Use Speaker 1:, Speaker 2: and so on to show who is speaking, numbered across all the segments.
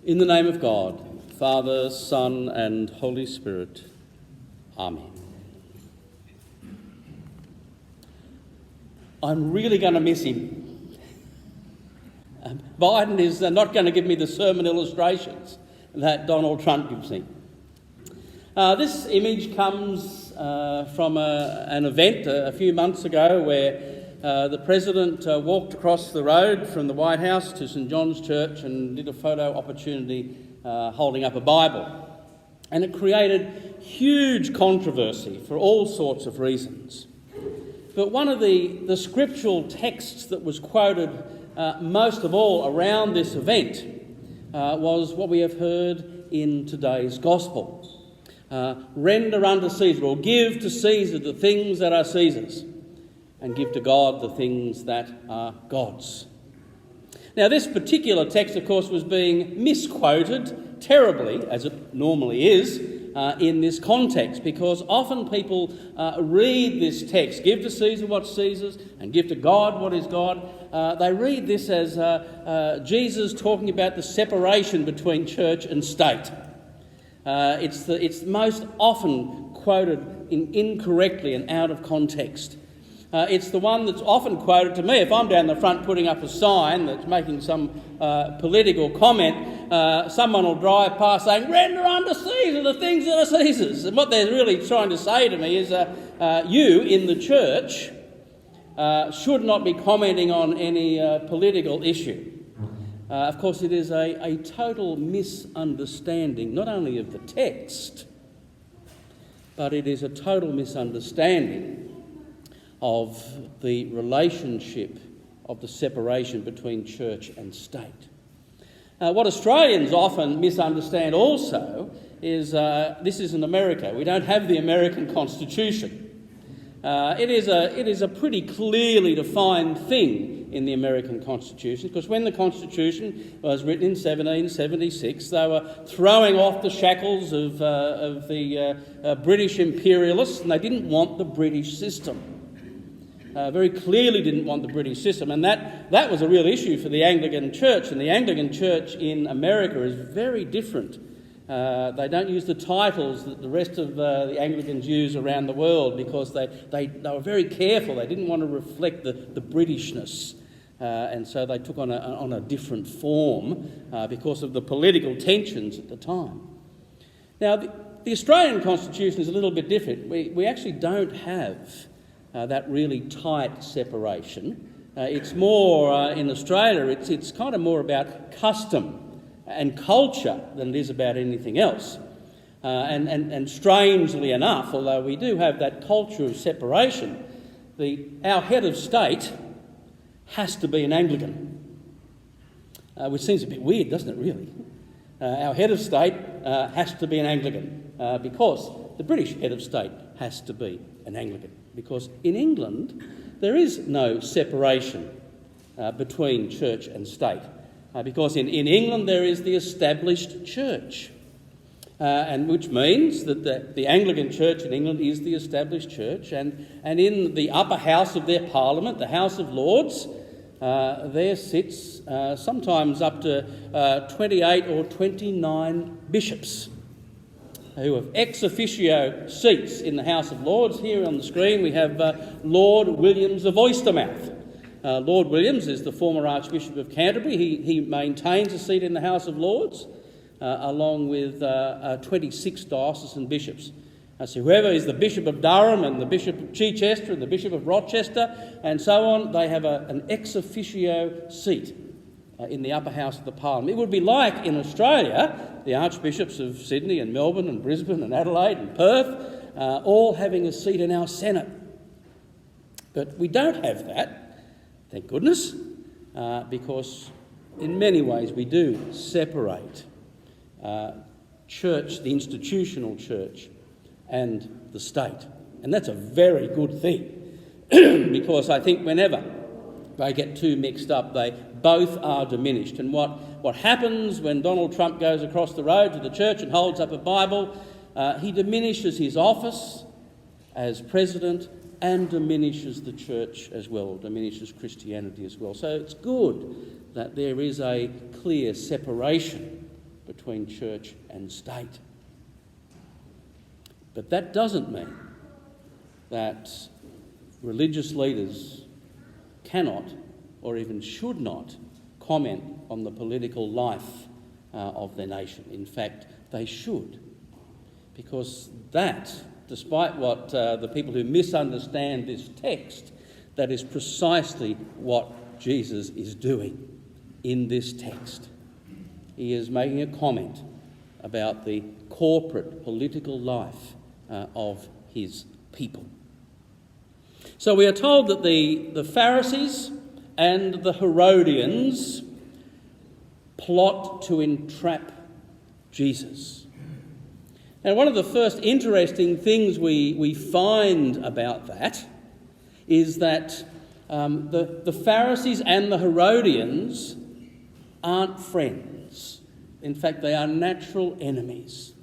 Speaker 1: In the name of God, Father, Son, and Holy Spirit. Amen. I'm really going to miss him. Biden is not going to give me the sermon illustrations that Donald Trump gives me. This image comes from an event a few months ago where the President walked across the road from the White House to St John's Church and did a photo opportunity holding up a Bible. And it created huge controversy for all sorts of reasons. But one of the scriptural texts that was quoted most of all around this event was what we have heard in today's Gospel. Render unto Caesar, or give to Caesar the things that are Caesar's, and give to God the things that are God's. Now, this particular text, of course, was being misquoted terribly, as it normally is, in this context, because often people read this text, give to Caesar what's Caesar's and give to God what is God. They read this as Jesus talking about the separation between church and state. It's most often quoted incorrectly and out of context. It's the one that's often quoted to me. If I'm down the front putting up a sign that's making some political comment, someone will drive past saying, "Render unto Caesar the things that are Caesar's." And what they're really trying to say to me is, you in the church should not be commenting on any political issue. Of course, it is a total misunderstanding, not only of the text, but it is a total misunderstanding of the relationship of the separation between church and state. What Australians often misunderstand also is this is in America. We don't have the American Constitution. It is a pretty clearly defined thing in the American Constitution, because when the Constitution was written in 1776, they were throwing off the shackles of the British imperialists, and they didn't want the British system. Very clearly didn't want the British system, and that was a real issue for the Anglican Church. And the Anglican Church in America is very different. They don't use the titles that the rest of the Anglicans use around the world, because they were very careful. They didn't want to reflect the Britishness, and so they took on a different form because of the political tensions at the time. Now, the Australian Constitution is a little bit different. We actually don't have that really tight separation. It's more, in Australia, it's kind of more about custom and culture than it is about anything else. And strangely enough, although we do have that culture of separation, our head of state has to be an Anglican, which seems a bit weird, doesn't it, really? Our head of state has to be an Anglican because the British head of state has to be an Anglican, because in England there is no separation between church and state, because in England there is the established church, and which means that the Anglican Church in England is the established church, and in the upper house of their parliament, the House of Lords, there sits sometimes up to 28 or 29 bishops who have ex officio seats in the House of Lords. Here on the screen we have Lord Williams of Oystermouth. Lord Williams is the former Archbishop of Canterbury. He maintains a seat in the House of Lords, along with 26 diocesan bishops. So whoever is the Bishop of Durham and the Bishop of Chichester and the Bishop of Rochester and so on, they have an ex officio seat in the upper house of the Parliament. It would be like in Australia, the Archbishops of Sydney and Melbourne and Brisbane and Adelaide and Perth, all having a seat in our Senate. But we don't have that, thank goodness, because in many ways we do separate church, the institutional church, and the state. And that's a very good thing, because I think whenever they get too mixed up, they both are diminished. And what happens when Donald Trump goes across the road to the church and holds up a Bible, he diminishes his office as president and diminishes the church as well, diminishes Christianity as well. So it's good that there is a clear separation between church and state. But that doesn't mean that religious leaders cannot or even should not comment on the political life of their nation. In fact, they should, because that, despite what the people who misunderstand this text, that is precisely what Jesus is doing in this text. He is making a comment about the corporate political life of his people. So we are told that the Pharisees and the Herodians plot to entrap Jesus. And one of the first interesting things we find about that is that the Pharisees and the Herodians aren't friends. In fact, they are natural enemies.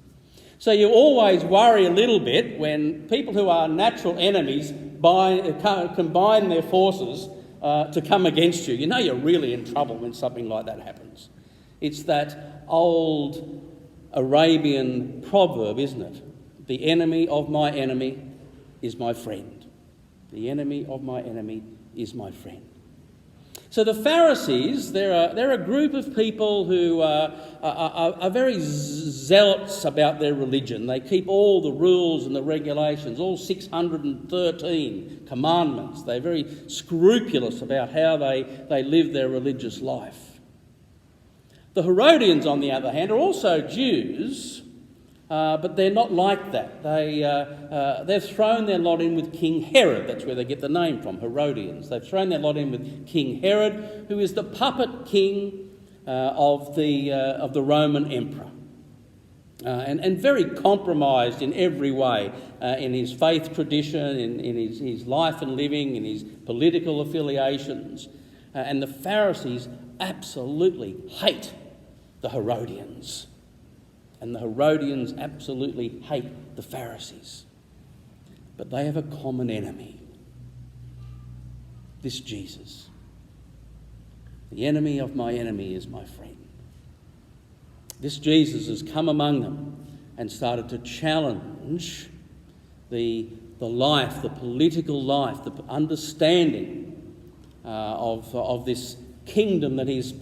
Speaker 1: So you always worry a little bit when people who are natural enemies combine their forces to come against you. You know you're really in trouble when something like that happens. It's that old Arabian proverb, isn't it? The enemy of my enemy is my friend. The enemy of my enemy is my friend. So the Pharisees, they're a group of people who are very zealous about their religion. They keep all the rules and the regulations, all 613 commandments. They're very scrupulous about how they live their religious life. The Herodians, on the other hand, are also Jews, but they're not like that. They've thrown their lot in with King Herod. That's where they get the name from, Herodians. They've thrown their lot in with King Herod, who is the puppet king of the Roman emperor, and very compromised in every way, in his faith tradition, in his life and living, in his political affiliations. And the Pharisees absolutely hate the Herodians. And the Herodians absolutely hate the Pharisees. But they have a common enemy. This Jesus. The enemy of my enemy is my friend. This Jesus has come among them and started to challenge the life, the political life, the understanding of this kingdom that he's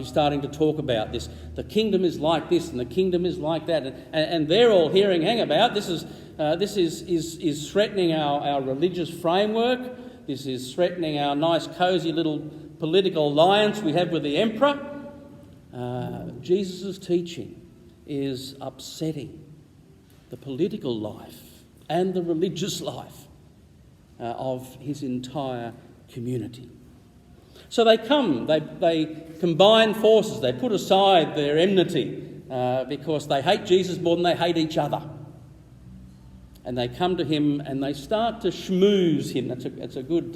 Speaker 1: starting to talk about. The kingdom is like this and the kingdom is like that, and they're all hearing, hang about, this is threatening our religious framework. This is threatening our nice cosy little political alliance we have with the emperor. Jesus' teaching is upsetting the political life and the religious life of his entire community. So they combine forces, they put aside their enmity because they hate Jesus more than they hate each other. And they come to him and they start to schmooze him. That's a good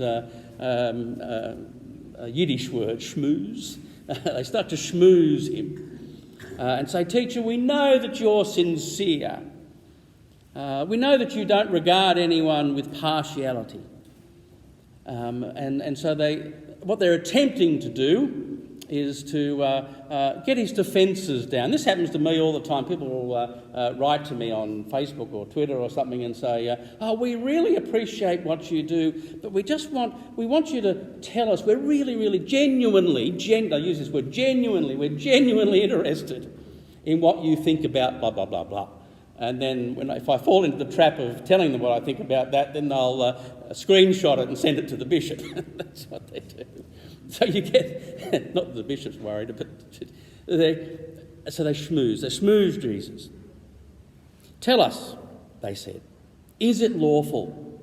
Speaker 1: Yiddish word, schmooze. They start to schmooze him and say, "Teacher, we know that you're sincere. We know that you don't regard anyone with partiality." And so what they're attempting to do is to get his defences down. This happens to me all the time. People will write to me on Facebook or Twitter or something and say, we really appreciate what you do, but we want you to tell us, we're really genuinely, I use this word genuinely, we're genuinely interested in what you think about blah, blah, blah, blah. And then if I fall into the trap of telling them what I think about that, then they'll screenshot it and send it to the bishop. That's what they do. So you get, not that the bishop's worried, but they schmooze. They schmooze Jesus. Tell us, they said, is it lawful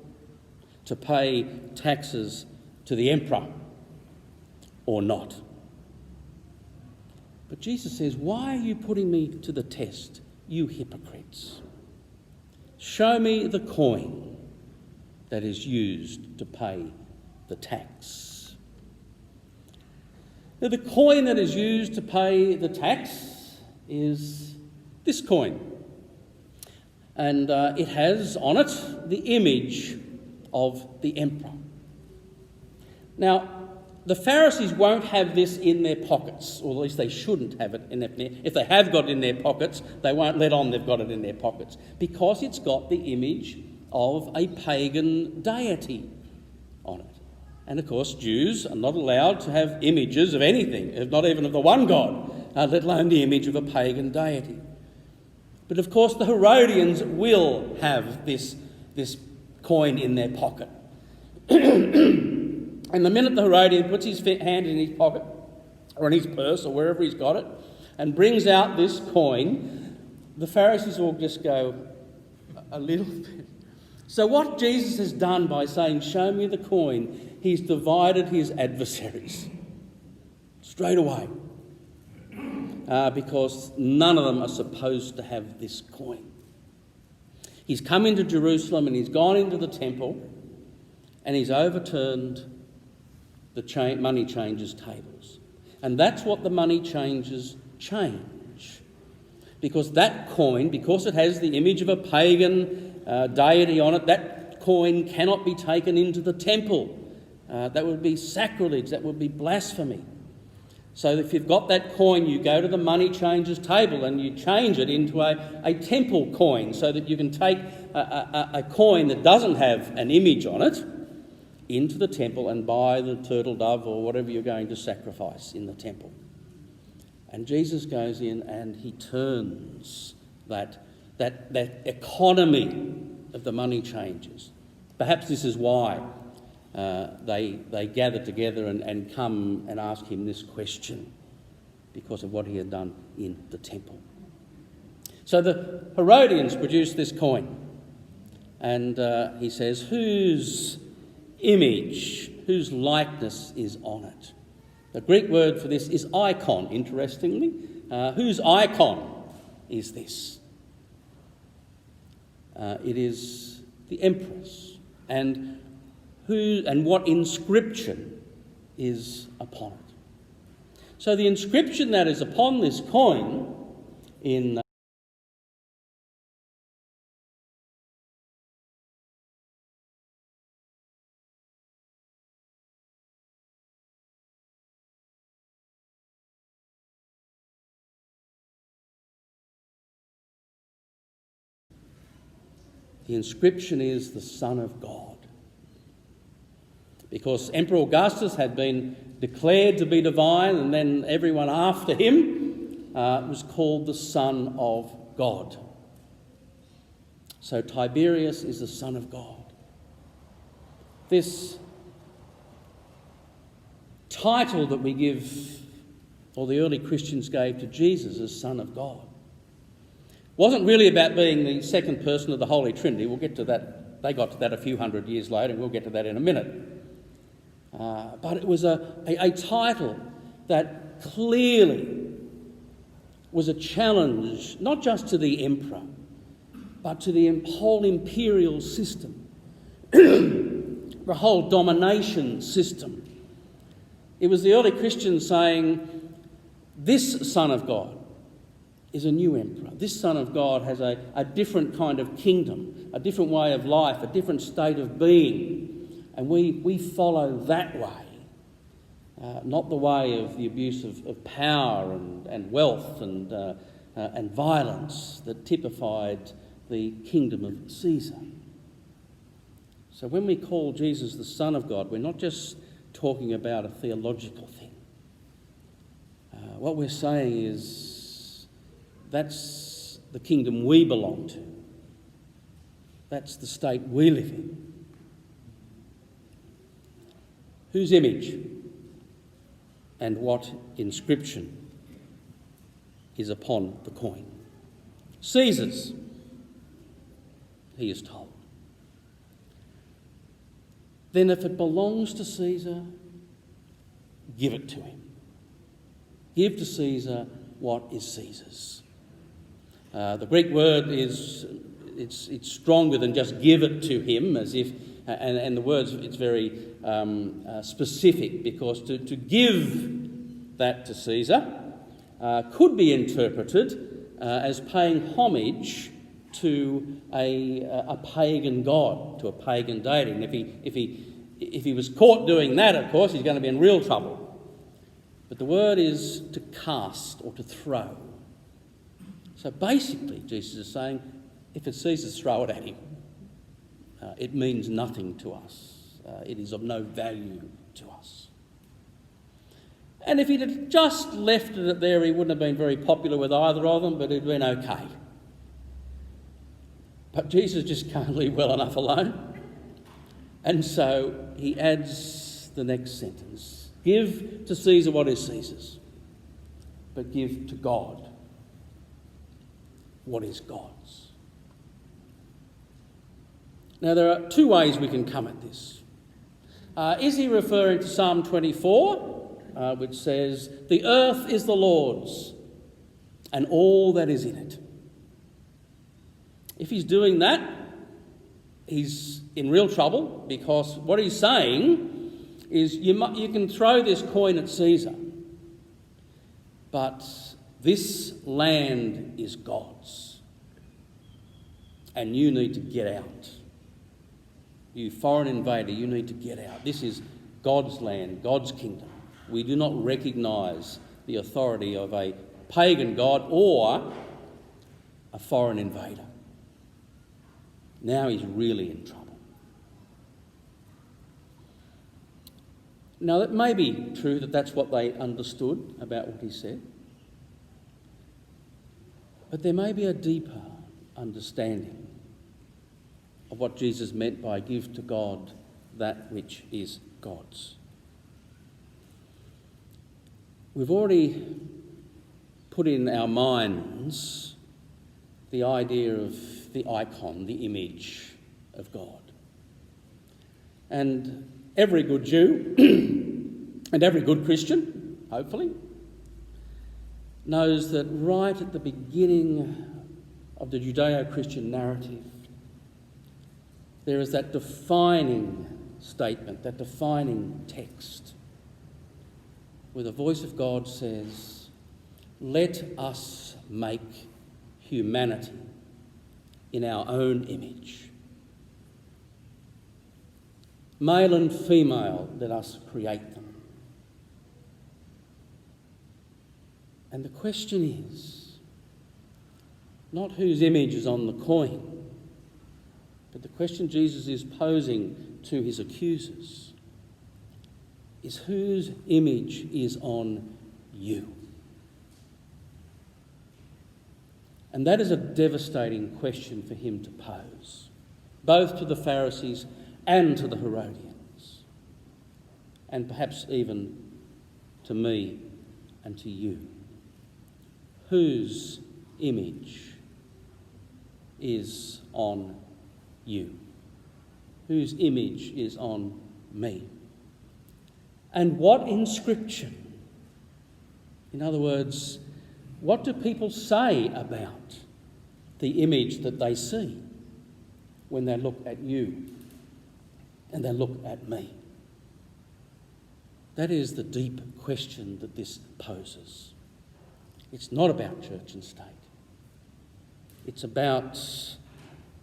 Speaker 1: to pay taxes to the emperor or not? But Jesus says, why are you putting me to the test, you hypocrites? Show me the coin that is used to pay the tax. Now, the coin that is used to pay the tax is this coin. And it has on it the image of the emperor. Now, the Pharisees won't have this in their pockets, or at least they shouldn't have it in their... If they have got it in their pockets, they won't let on they've got it in their pockets, because it's got the image of a pagan deity on it. And of course, Jews are not allowed to have images of anything, not even of the one God, let alone the image of a pagan deity. But of course, the Herodians will have this coin in their pocket. And the minute the Herodian puts his hand in his pocket, or in his purse, or wherever he's got it, and brings out this coin, the Pharisees will just go a little bit. So what Jesus has done by saying, "Show me the coin," he's divided his adversaries straight away. Because none of them are supposed to have this coin. He's come into Jerusalem and he's gone into the temple and he's overturned the money changers' tables. And that's what the money changers change. Because that coin, because it has the image of a pagan deity on it, that coin cannot be taken into the temple. That would be sacrilege, that would be blasphemy. So if you've got that coin, you go to the money changer's table and you change it into a temple coin, so that you can take a coin that doesn't have an image on it into the temple and buy the turtle dove or whatever you're going to sacrifice in the temple. And Jesus goes in and he turns that economy of the money changers. Perhaps this is why they gather together and come and ask him this question, because of what he had done in the temple. So the Herodians produce this coin, and he says, whose image, whose likeness is on it? The Greek word for this is icon, interestingly. Whose icon is this? It is the empress. And what inscription is upon it. So the inscription that is upon this coin in the inscription is the Son of God. Because Emperor Augustus had been declared to be divine, and then everyone after him was called the Son of God. So Tiberius is the Son of God. This title that we give, or the early Christians gave to Jesus as Son of God, wasn't really about being the second person of the Holy Trinity. We'll get to that. They got to that a few hundred years later, and we'll get to that in a minute. But it was a title that clearly was a challenge, not just to the emperor, but to the whole imperial system, the whole domination system. It was the early Christians saying, this Son of God is a new emperor. This Son of God has a different kind of kingdom, a different way of life, a different state of being. And we follow that way, not the way of the abuse of power and wealth and violence that typified the kingdom of Caesar. So when we call Jesus the Son of God, we're not just talking about a theological thing. What we're saying is that's the kingdom we belong to. That's the state we live in. Whose image and what inscription is upon the coin? Caesar's, he is told. Then if it belongs to Caesar, give it to him. Give to Caesar what is Caesar's. The Greek word is it's stronger than just give it to him, as if, and the words, it's very specific, because to give that to Caesar could be interpreted as paying homage to a pagan god, to a pagan deity. And if he If he was caught doing that, of course, he's going to be in real trouble. But the word is to cast or to throw. So basically, Jesus is saying, if it ceases, throw it at him. It means nothing to us. It is of no value to us. And if he'd have just left it there, he wouldn't have been very popular with either of them, but it'd been okay. But Jesus just can't leave well enough alone. And so he adds the next sentence. Give to Caesar what is Caesar's, but give to God what is God's. Now, there are two ways we can come at this. Is he referring to Psalm 24, which says, "The earth is the Lord's, and all that is in it"? If he's doing that, he's in real trouble, because what he's saying is you can throw this coin at Caesar, but this land is God's, and you need to get out. You foreign invader, you need to get out. This is God's land, God's kingdom. We do not recognise the authority of a pagan god or a foreign invader. Now he's really in trouble. Now, it may be true that that's what they understood about what he said, but there may be a deeper understanding of what Jesus meant by give to God that which is God's. We've already put in our minds the idea of the icon, the image of God. And every good Jew and every good Christian, hopefully, knows that right at the beginning of the Judeo-Christian narrative, there is that defining statement, that defining text, where the voice of God says, "Let us make humanity in our own image. Male and female, let us create them." And the question is not whose image is on the coin, but the question Jesus is posing to his accusers is whose image is on you? And that is a devastating question for him to pose, both to the Pharisees and to the Herodians, and perhaps even to me and to you. Whose image is on you? Whose image is on me? And what inscription? In other words, what do people say about the image that they see when they look at you and they look at me? That is the deep question that this poses. It's not about church and state. It's about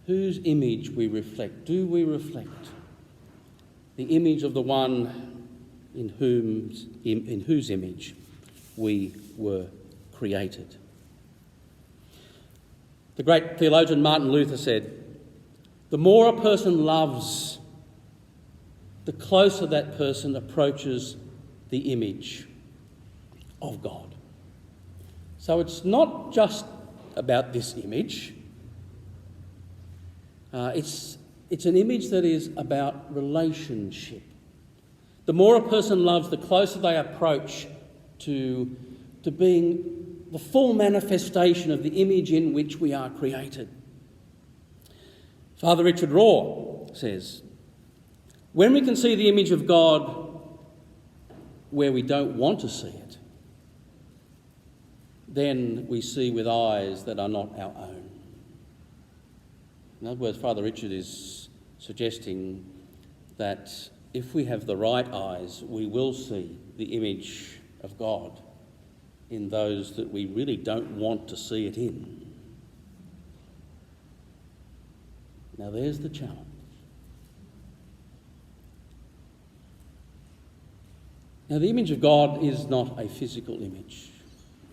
Speaker 1: whose image we reflect. Do we reflect the image of the one in whose image we were created? The great theologian Martin Luther said, "The more a person loves, the closer that person approaches the image of God." So it's not just about this image. It's an image that is about relationship. The more a person loves, the closer they approach to being the full manifestation of the image in which we are created. Father Richard Raw says, "When we can see the image of God where we don't want to see it, then we see with eyes that are not our own." In other words, Father Richard is suggesting that if we have the right eyes, we will see the image of God in those that we really don't want to see it in. Now there's the challenge. Now, the image of God is not a physical image.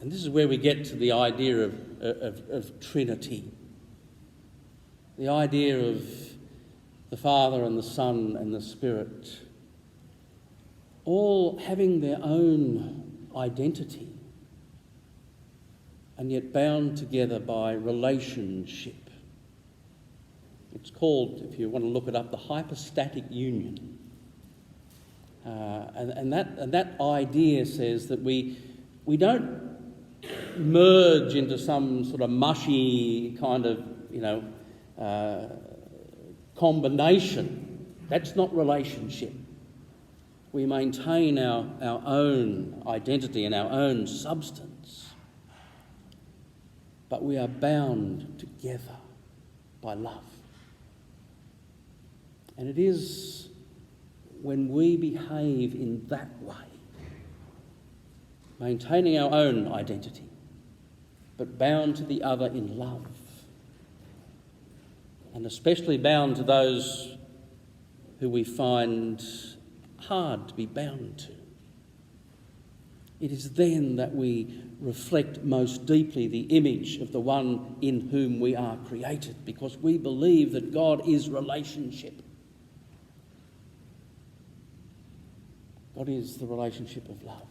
Speaker 1: And this is where we get to the idea of Trinity. The idea of the Father and the Son and the Spirit all having their own identity and yet bound together by relationship. It's called, if you want to look it up, the Hypostatic Union. And that idea says that we don't merge into some sort of mushy kind of, combination. That's not relationship. We maintain our own identity and our own substance, but we are bound together by love. And it is when we behave in that way, maintaining our own identity, but bound to the other in love, and especially bound to those who we find hard to be bound to. It is then that we reflect most deeply the image of the one in whom we are created, because we believe that God is relationship. God is the relationship of love.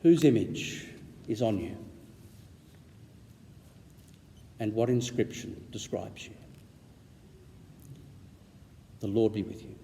Speaker 1: Whose image is on you? And what inscription describes you? The Lord be with you.